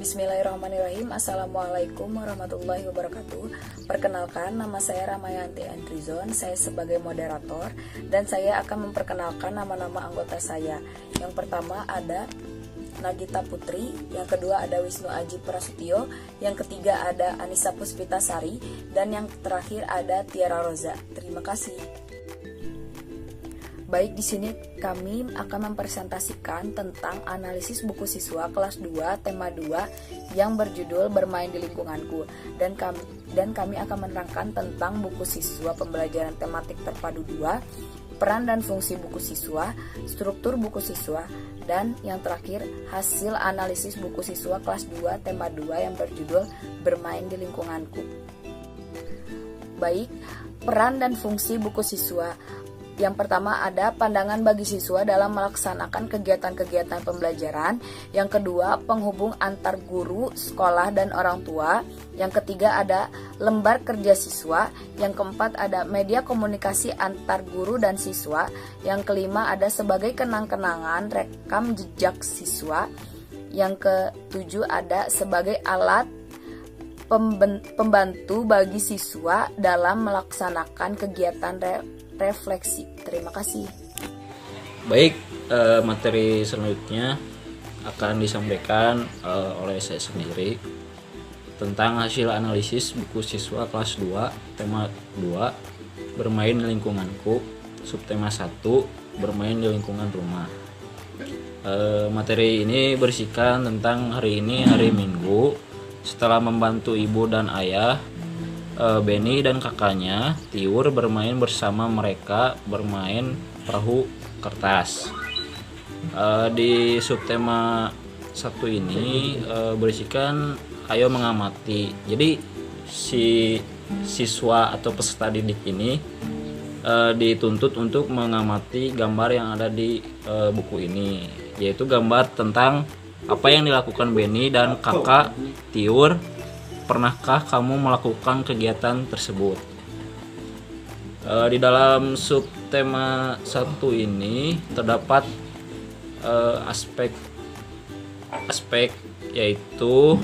Bismillahirrahmanirrahim. Assalamualaikum warahmatullahi wabarakatuh. Perkenalkan, nama saya Ramayanti Andrizon. Saya sebagai moderator dan saya akan memperkenalkan nama-nama anggota saya. Yang pertama ada Nagita Putri, yang kedua ada Wisnu Aji Prasetyo, yang ketiga ada Anissa Puspitasari, dan yang terakhir ada Tiara Roza. Terima kasih. Baik, di sini kami akan mempresentasikan tentang analisis buku siswa kelas 2 tema 2 yang berjudul Bermain di Lingkunganku, dan kami akan menerangkan tentang buku siswa pembelajaran tematik terpadu 2, peran dan fungsi buku siswa, struktur buku siswa, dan yang terakhir hasil analisis buku siswa kelas 2 tema 2 yang berjudul Bermain di Lingkunganku. Baik, peran dan fungsi buku siswa. Yang pertama ada pandangan bagi siswa dalam melaksanakan kegiatan-kegiatan pembelajaran. Yang kedua, penghubung antar guru, sekolah, dan orang tua. Yang ketiga ada lembar kerja siswa. Yang keempat ada media komunikasi antar guru dan siswa. Yang kelima ada sebagai kenang-kenangan rekam jejak siswa. Yang ketujuh ada sebagai alat pembantu bagi siswa dalam melaksanakan kegiatan refleksi. Terima kasih. Baik, materi selanjutnya akan disampaikan oleh saya sendiri tentang hasil analisis buku siswa kelas 2 tema 2 Bermain di Lingkunganku, subtema 1 Bermain di Lingkungan Rumah. Materi ini berisikan tentang hari ini hari Minggu. Setelah membantu ibu dan ayah, Benny dan kakaknya Tiur bermain bersama mereka bermain perahu kertas. Di subtema 1 ini berisikan ayo mengamati. Jadi si siswa atau peserta didik ini dituntut untuk mengamati gambar yang ada di buku ini, yaitu gambar tentang apa yang dilakukan Benny dan kakak Tiur. Pernahkah kamu melakukan kegiatan tersebut? Di dalam subtema 1 ini terdapat aspek yaitu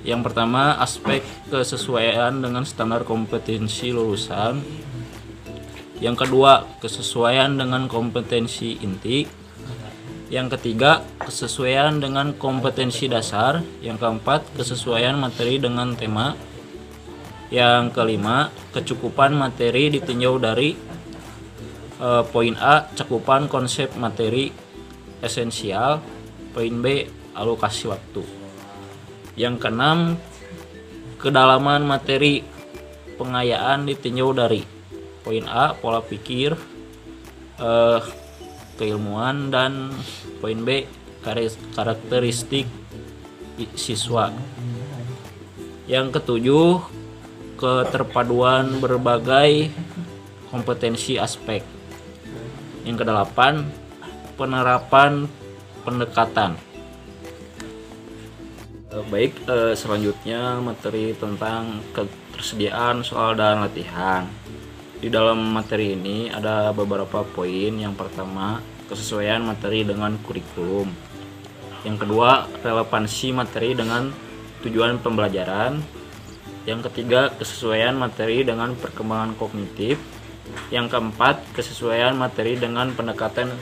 yang pertama aspek kesesuaian dengan standar kompetensi lulusan. Yang kedua, kesesuaian dengan kompetensi inti. Yang ketiga, kesesuaian dengan kompetensi dasar. Yang keempat, kesesuaian materi dengan tema. Yang kelima, kecukupan materi ditinjau dari poin A, cakupan konsep materi esensial. Poin B, alokasi waktu. Yang keenam, kedalaman materi pengayaan ditinjau dari poin A, pola pikir, keilmuan, dan poin B, karakteristik siswa. Yang ketujuh, keterpaduan berbagai kompetensi aspek. Yang kedelapan, penerapan pendekatan. Baik, selanjutnya materi tentang ketersediaan soal dan latihan. Di dalam materi ini ada beberapa poin. Yang pertama, kesesuaian materi dengan kurikulum. Yang kedua, relevansi materi dengan tujuan pembelajaran. Yang ketiga, kesesuaian materi dengan perkembangan kognitif. Yang keempat, kesesuaian materi dengan pendekatan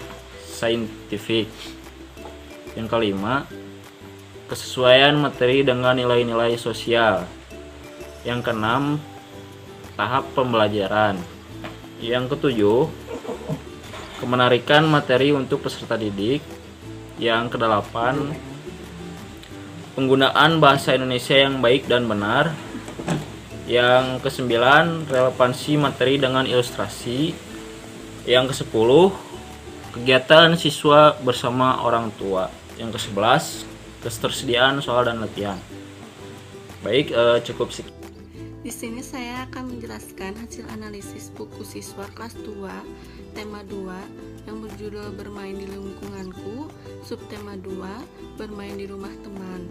saintifik. Yang kelima, kesesuaian materi dengan nilai-nilai sosial. Yang keenam, tahap pembelajaran. Yang ketujuh, kemenarikan materi untuk peserta didik. Yang kedelapan, penggunaan bahasa Indonesia yang baik dan benar. Yang kesembilan, relevansi materi dengan ilustrasi. Yang kesepuluh, kegiatan siswa bersama orang tua. Yang kesebelas, ketersediaan soal dan latihan. Baik, cukup sekian. Di sini saya akan menjelaskan hasil analisis buku siswa kelas 2 tema 2 yang berjudul Bermain di Lingkunganku, subtema 2, Bermain di Rumah Teman.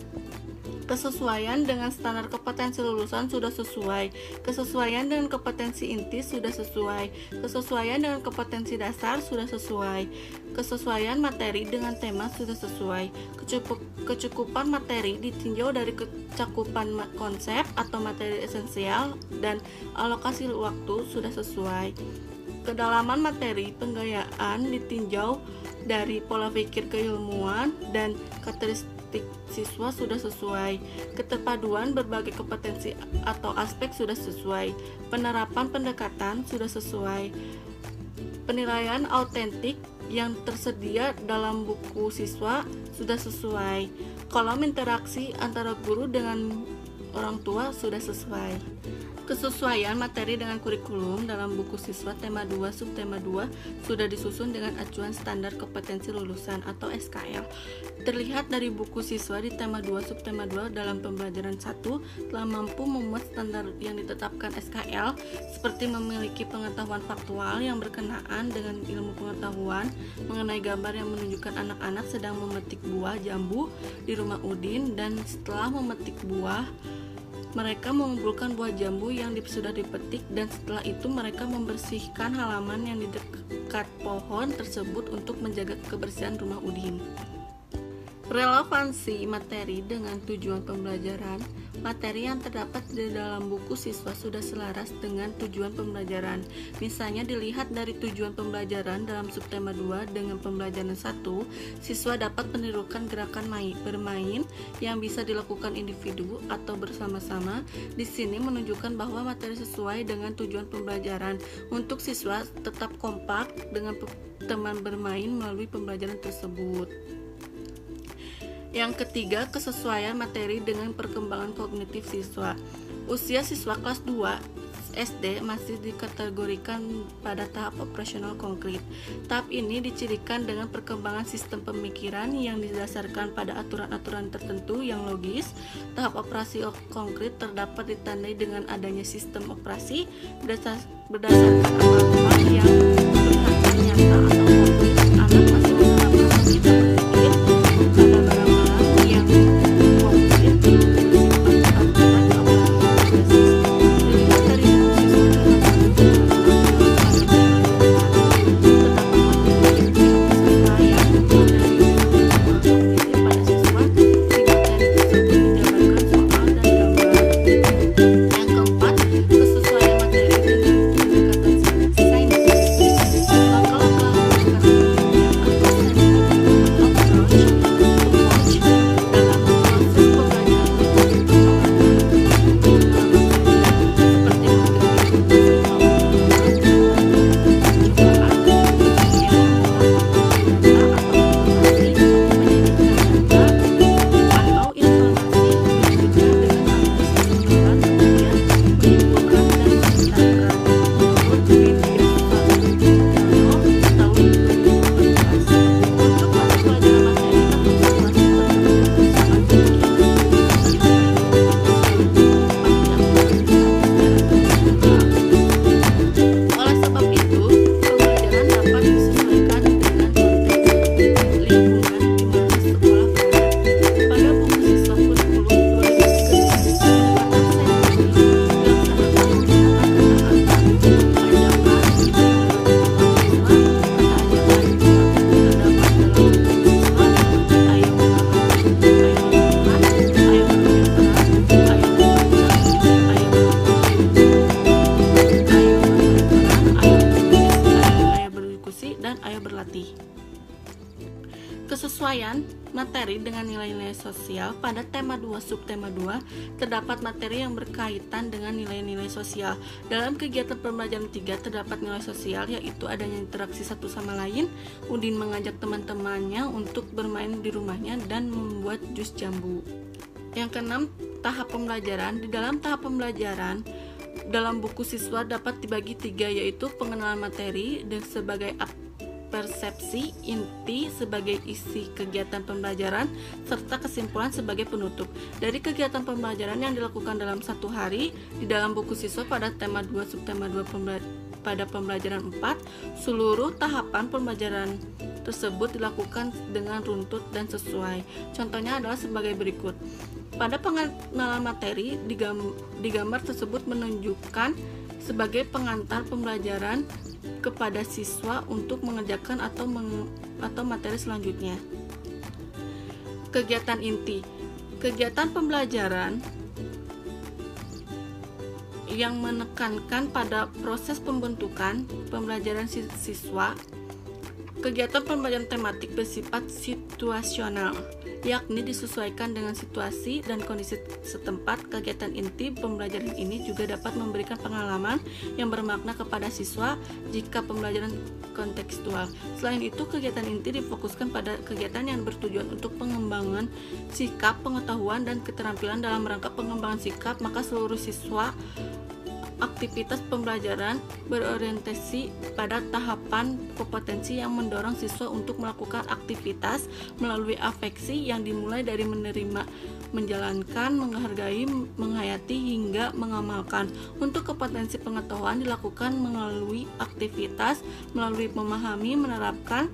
Kesesuaian dengan standar kompetensi lulusan sudah sesuai. Kesesuaian dengan kompetensi inti sudah sesuai. Kesesuaian dengan kompetensi dasar sudah sesuai. Kesesuaian materi dengan tema sudah sesuai. Kecukupan materi ditinjau dari kecakupan konsep atau materi esensial dan alokasi waktu sudah sesuai. Kedalaman materi penggayaan ditinjau dari pola pikir keilmuan dan karakteristik siswa sudah sesuai. Keterpaduan berbagai kompetensi atau aspek sudah sesuai. Penerapan pendekatan sudah sesuai. Penilaian autentik yang tersedia dalam buku siswa sudah sesuai. Kolom interaksi antara guru dengan orang tua sudah sesuai. Kesesuaian materi dengan kurikulum dalam buku siswa tema 2 subtema 2 sudah disusun dengan acuan standar kompetensi lulusan atau SKL. Terlihat dari buku siswa di tema 2 subtema 2 dalam pembelajaran 1 telah mampu memuat standar yang ditetapkan SKL seperti memiliki pengetahuan faktual yang berkenaan dengan ilmu pengetahuan mengenai gambar yang menunjukkan anak-anak sedang memetik buah jambu di rumah Udin, dan setelah memetik buah mereka mengumpulkan buah jambu yang sudah dipetik, dan setelah itu mereka membersihkan halaman yang di dekat pohon tersebut untuk menjaga kebersihan rumah Udin. Relevansi materi dengan tujuan pembelajaran. Materi yang terdapat di dalam buku siswa sudah selaras dengan tujuan pembelajaran. Misalnya dilihat dari tujuan pembelajaran dalam subtema 2 dengan pembelajaran 1, siswa dapat menirukan gerakan bermain yang bisa dilakukan individu atau bersama-sama. Di sini menunjukkan bahwa materi sesuai dengan tujuan pembelajaran. Untuk siswa tetap kompak dengan teman bermain melalui pembelajaran tersebut. Yang ketiga, kesesuaian materi dengan perkembangan kognitif siswa. Usia siswa kelas 2 SD masih dikategorikan pada tahap operasional konkret. Tahap ini dicirikan dengan perkembangan sistem pemikiran yang didasarkan pada aturan-aturan tertentu yang logis. Tahap operasi konkret terdapat ditandai dengan adanya sistem operasi berdasarkan apa-apa yang kelihatan nyata atau konkret. Anak masih menerapkan logika berpikir pada barang-barang yang konkret Kesesuaian materi dengan nilai-nilai sosial. Pada tema 2 subtema 2 terdapat materi yang berkaitan dengan nilai-nilai sosial. Dalam kegiatan pembelajaran 3 terdapat nilai sosial, yaitu adanya interaksi satu sama lain. Udin mengajak teman-temannya untuk bermain di rumahnya dan membuat jus jambu. Yang keenam, tahap pembelajaran. Di dalam tahap pembelajaran dalam buku siswa dapat dibagi 3, yaitu pengenalan materi dan sebagai persepsi inti sebagai isi kegiatan pembelajaran, serta kesimpulan sebagai penutup. Dari kegiatan pembelajaran yang dilakukan dalam 1 hari di dalam buku siswa pada tema 2 subtema 2 pada pembelajaran 4, seluruh tahapan pembelajaran tersebut dilakukan dengan runtut dan sesuai. Contohnya adalah sebagai berikut. Pada pengenalan materi, di gambar tersebut menunjukkan sebagai pengantar pembelajaran kepada siswa untuk mengerjakan atau materi selanjutnya. Kegiatan inti. Kegiatan pembelajaran yang menekankan pada proses pembentukan pembelajaran siswa. Kegiatan pembelajaran tematik bersifat situasional, yakni disesuaikan dengan situasi dan kondisi setempat. Kegiatan inti pembelajaran ini juga dapat memberikan pengalaman yang bermakna kepada siswa jika pembelajaran kontekstual. Selain itu, kegiatan inti difokuskan pada kegiatan yang bertujuan untuk pengembangan sikap, pengetahuan, dan keterampilan. Dalam rangka pengembangan sikap, maka seluruh siswa aktivitas pembelajaran berorientasi pada tahapan kompetensi yang mendorong siswa untuk melakukan aktivitas melalui afeksi yang dimulai dari menerima, menjalankan, menghargai, menghayati, hingga mengamalkan. Untuk kompetensi pengetahuan dilakukan melalui aktivitas, melalui memahami, menerapkan,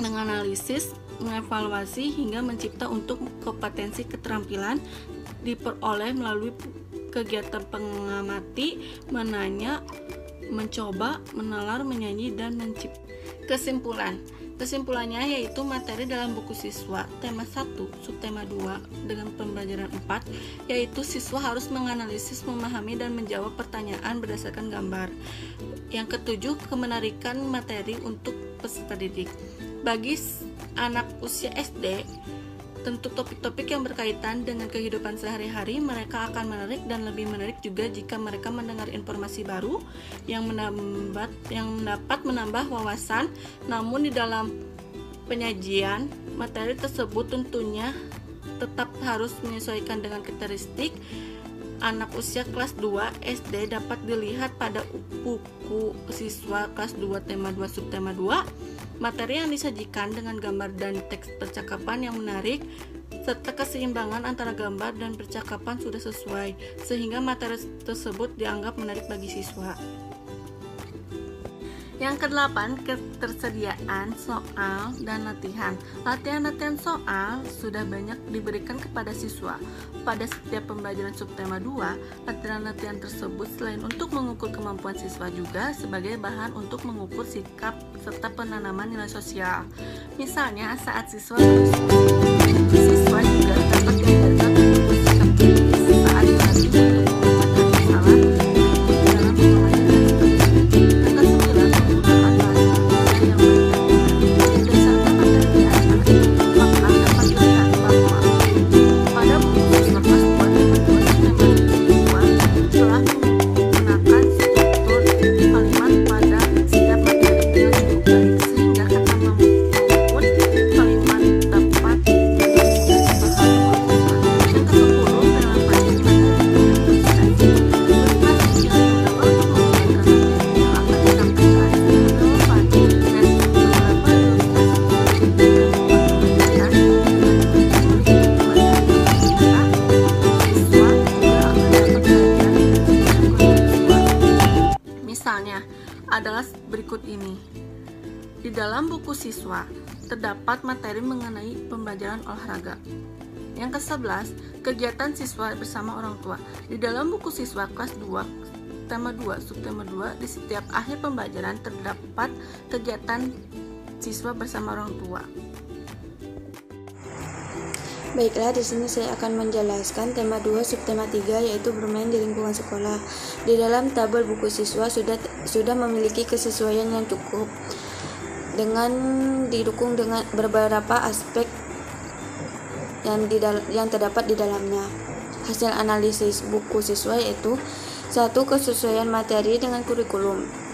menganalisis, mengevaluasi, hingga mencipta. Untuk kompetensi keterampilan diperoleh melalui kegiatan mengamati, menanya, mencoba, menalar, menyanyi, dan mencipta. Kesimpulannya yaitu materi dalam buku siswa tema 1, subtema 2 dengan pembelajaran 4, yaitu siswa harus menganalisis, memahami, dan menjawab pertanyaan berdasarkan gambar. Yang ketujuh, kemenarikan materi untuk peserta didik. Bagi anak usia SD, tentu topik-topik yang berkaitan dengan kehidupan sehari-hari mereka akan menarik, dan lebih menarik juga jika mereka mendengar informasi baru yang dapat menambah wawasan. Namun di dalam penyajian materi tersebut tentunya tetap harus menyesuaikan dengan karakteristik anak usia kelas 2 SD. Dapat dilihat pada buku siswa kelas 2 tema 2 subtema 2. Materi yang disajikan dengan gambar dan teks percakapan yang menarik serta keseimbangan antara gambar dan percakapan sudah sesuai, sehingga materi tersebut dianggap menarik bagi siswa. Yang ke-8, ketersediaan soal dan latihan. Latihan-latihan soal sudah banyak diberikan kepada siswa. Pada setiap pembelajaran subtema 2, latihan-latihan tersebut selain untuk mengukur kemampuan siswa juga sebagai bahan untuk mengukur sikap serta penanaman nilai sosial. Misalnya, saat siswa juga dapat diajarkan untuk bersikap kritis saat dilatih untuk memecahkan masalah dalam adalah berikut ini. Di dalam buku siswa terdapat materi mengenai pembelajaran olahraga. Yang ke-11, kegiatan siswa bersama orang tua. Di dalam buku siswa kelas 2 tema 2 subtema 2, di setiap akhir pembelajaran terdapat kegiatan siswa bersama orang tua. Baiklah, di sini saya akan menjelaskan tema 2 subtema 3, yaitu bermain di lingkungan sekolah. Di dalam tabel buku siswa sudah memiliki kesesuaian yang cukup dengan didukung dengan beberapa aspek yang terdapat di dalamnya. Hasil analisis buku siswa yaitu 1. Kesesuaian materi dengan kurikulum.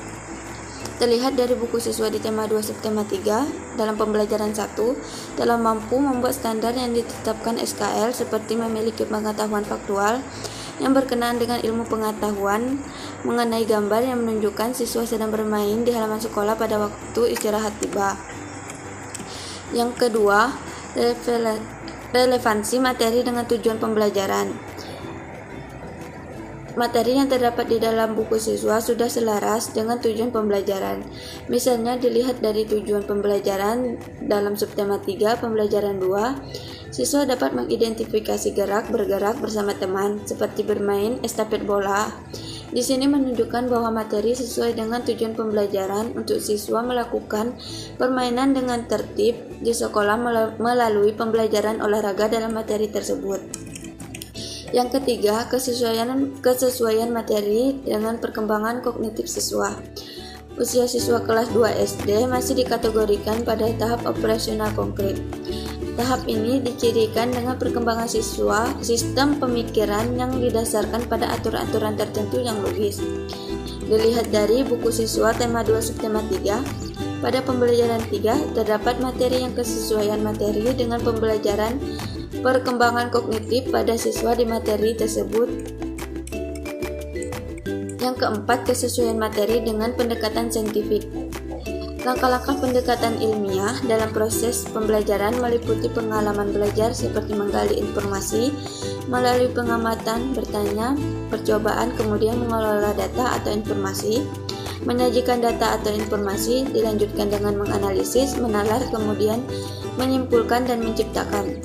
Terlihat dari buku siswa di tema 2 subtema 3 dalam pembelajaran 1 telah mampu membuat standar yang ditetapkan SKL seperti memiliki pengetahuan faktual yang berkenaan dengan ilmu pengetahuan mengenai gambar yang menunjukkan siswa sedang bermain di halaman sekolah pada waktu istirahat tiba. Yang kedua, relevansi materi dengan tujuan pembelajaran. materi yang terdapat di dalam buku siswa sudah selaras dengan tujuan pembelajaran. Misalnya dilihat dari tujuan pembelajaran dalam subtema 3 pembelajaran 2, siswa dapat mengidentifikasi bergerak bersama teman seperti bermain estafet bola. Di sini menunjukkan bahwa materi sesuai dengan tujuan pembelajaran untuk siswa melakukan permainan dengan tertib di sekolah melalui pembelajaran olahraga dalam materi tersebut. Yang ketiga, kesesuaian materi dengan perkembangan kognitif siswa. Usia siswa kelas 2 SD masih dikategorikan pada tahap operasional konkret. Tahap ini dicirikan dengan perkembangan siswa, sistem pemikiran yang didasarkan pada aturan-aturan tertentu yang logis. Dilihat dari buku siswa tema 2 subtema 3, pada pembelajaran 3 terdapat materi yang kesesuaian materi dengan pembelajaran perkembangan kognitif pada siswa di materi tersebut. Yang keempat, kesesuaian materi dengan pendekatan saintifik. Langkah-langkah pendekatan ilmiah dalam proses pembelajaran meliputi pengalaman belajar seperti menggali informasi melalui pengamatan, bertanya, percobaan, kemudian mengelola data atau informasi, menyajikan data atau informasi, dilanjutkan dengan menganalisis, menalar, kemudian menyimpulkan dan menciptakan.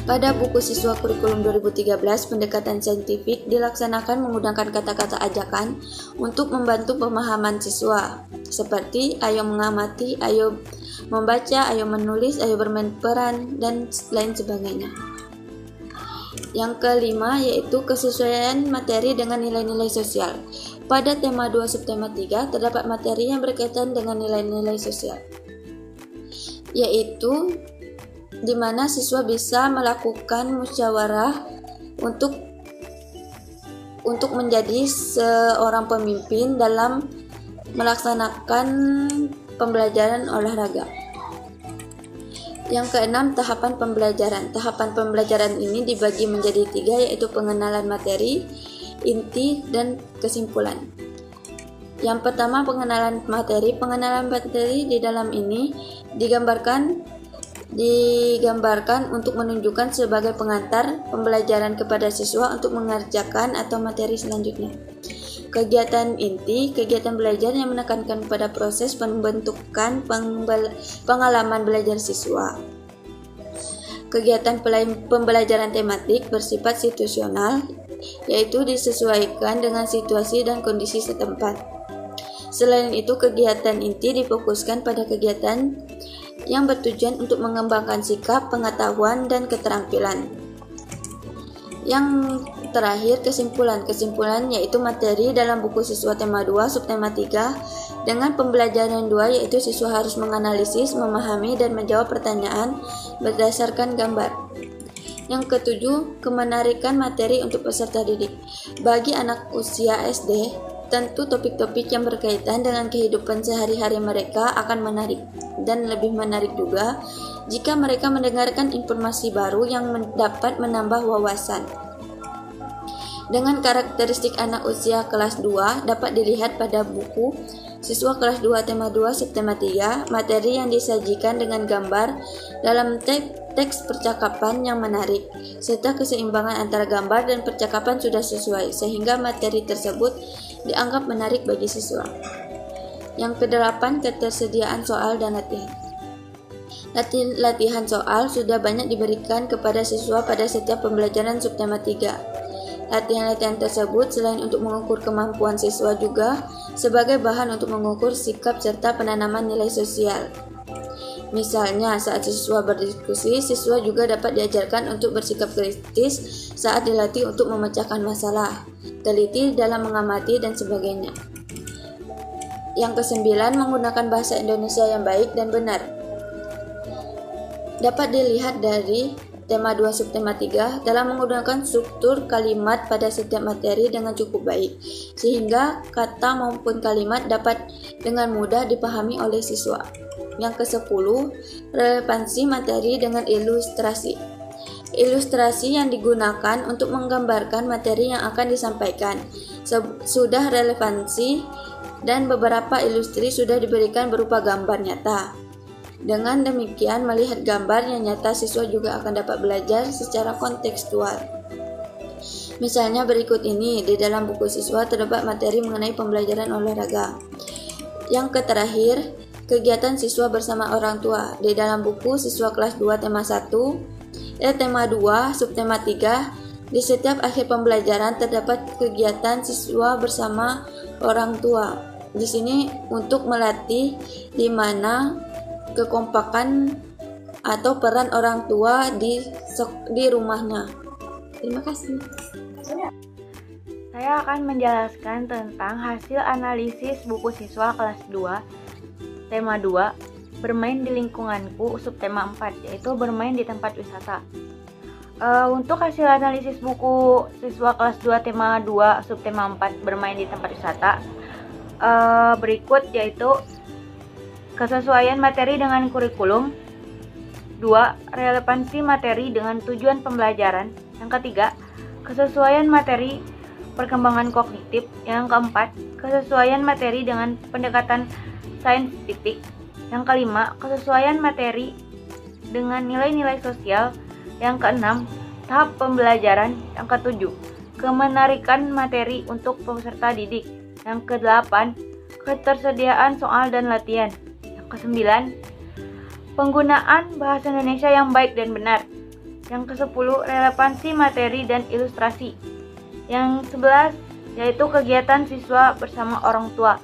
Pada buku siswa kurikulum 2013, pendekatan saintifik dilaksanakan menggunakan kata-kata ajakan untuk membantu pemahaman siswa, seperti ayo mengamati, ayo membaca, ayo menulis, ayo bermain peran, dan lain sebagainya. Yang kelima yaitu kesesuaian materi dengan nilai-nilai sosial. Pada tema 2 subtema 3 terdapat materi yang berkaitan dengan nilai-nilai sosial, yaitu di mana siswa bisa melakukan musyawarah untuk menjadi seorang pemimpin dalam melaksanakan pembelajaran olahraga. Yang keenam, tahapan pembelajaran. Tahapan pembelajaran ini dibagi menjadi 3, yaitu pengenalan materi, inti, dan kesimpulan. Yang pertama, pengenalan materi. Pengenalan materi di dalam ini digambarkan untuk menunjukkan sebagai pengantar pembelajaran kepada siswa untuk mengerjakan atau materi selanjutnya. Kegiatan inti, kegiatan belajar yang menekankan pada proses pembentukan pengalaman belajar siswa. Kegiatan pembelajaran tematik bersifat situasional, yaitu disesuaikan dengan situasi dan kondisi setempat. Selain itu, kegiatan inti difokuskan pada kegiatan yang bertujuan untuk mengembangkan sikap, pengetahuan, dan keterampilan. Yang terakhir, kesimpulan. Kesimpulan yaitu materi dalam buku siswa tema 2 subtema 3 dengan pembelajaran 2, yaitu siswa harus menganalisis, memahami, dan menjawab pertanyaan berdasarkan gambar. Yang ketujuh, kemenarikan materi untuk peserta didik. Bagi anak usia SD, tentu topik-topik yang berkaitan dengan kehidupan sehari-hari mereka akan menarik, dan lebih menarik juga jika mereka mendengarkan informasi baru yang dapat menambah wawasan. Dengan karakteristik anak usia kelas 2 dapat dilihat pada buku siswa kelas 2 tema 2 subtema 3, materi yang disajikan dengan gambar dalam teks percakapan yang menarik, serta keseimbangan antara gambar dan percakapan sudah sesuai, sehingga materi tersebut dianggap menarik bagi siswa. Yang kedelapan, ketersediaan soal dan latihan. Latihan soal sudah banyak diberikan kepada siswa pada setiap pembelajaran subtema 3. Latihan-latihan tersebut selain untuk mengukur kemampuan siswa juga sebagai bahan untuk mengukur sikap serta penanaman nilai sosial. Misalnya, saat siswa berdiskusi, siswa juga dapat diajarkan untuk bersikap kritis saat dilatih untuk memecahkan masalah, teliti dalam mengamati, dan sebagainya. Yang kesembilan, menggunakan bahasa Indonesia yang baik dan benar. Dapat dilihat dari tema 2 subtema 3 dalam menggunakan struktur kalimat pada setiap materi dengan cukup baik, sehingga kata maupun kalimat dapat dengan mudah dipahami oleh siswa. Yang ke-10, relevansi materi dengan ilustrasi. Ilustrasi yang digunakan untuk menggambarkan materi yang akan disampaikan sudah relevansi, dan beberapa ilustrasi sudah diberikan berupa gambar nyata. Dengan demikian, melihat gambar yang nyata, siswa juga akan dapat belajar secara kontekstual. Misalnya berikut ini, di dalam buku siswa terdapat materi mengenai pembelajaran olahraga. Yang terakhir, kegiatan siswa bersama orang tua. Di dalam buku siswa kelas 2 tema 1, tema 2, subtema 3, di setiap akhir pembelajaran terdapat kegiatan siswa bersama orang tua. Di sini untuk melatih di mana kekompakan atau peran orang tua di rumahnya. Terima kasih. Saya akan menjelaskan tentang hasil analisis buku siswa kelas 2, tema 2, bermain di lingkunganku, subtema 4, yaitu bermain di tempat wisata. Untuk hasil analisis buku siswa kelas 2, tema 2, subtema 4, bermain di tempat wisata, berikut yaitu kesesuaian materi dengan kurikulum, 2. Relevansi materi dengan tujuan pembelajaran. Yang ketiga, kesesuaian materi perkembangan kognitif. Yang keempat, kesesuaian materi dengan pendekatan saintifik. Yang kelima, kesesuaian materi dengan nilai-nilai sosial. Yang keenam, tahap pembelajaran. Yang ketujuh, kemenarikan materi untuk peserta didik. Yang kedelapan, ketersediaan soal dan latihan. Yang kesembilan, penggunaan bahasa Indonesia yang baik dan benar. Yang ke-10, relevansi materi dan ilustrasi. Yang 11, yaitu kegiatan siswa bersama orang tua.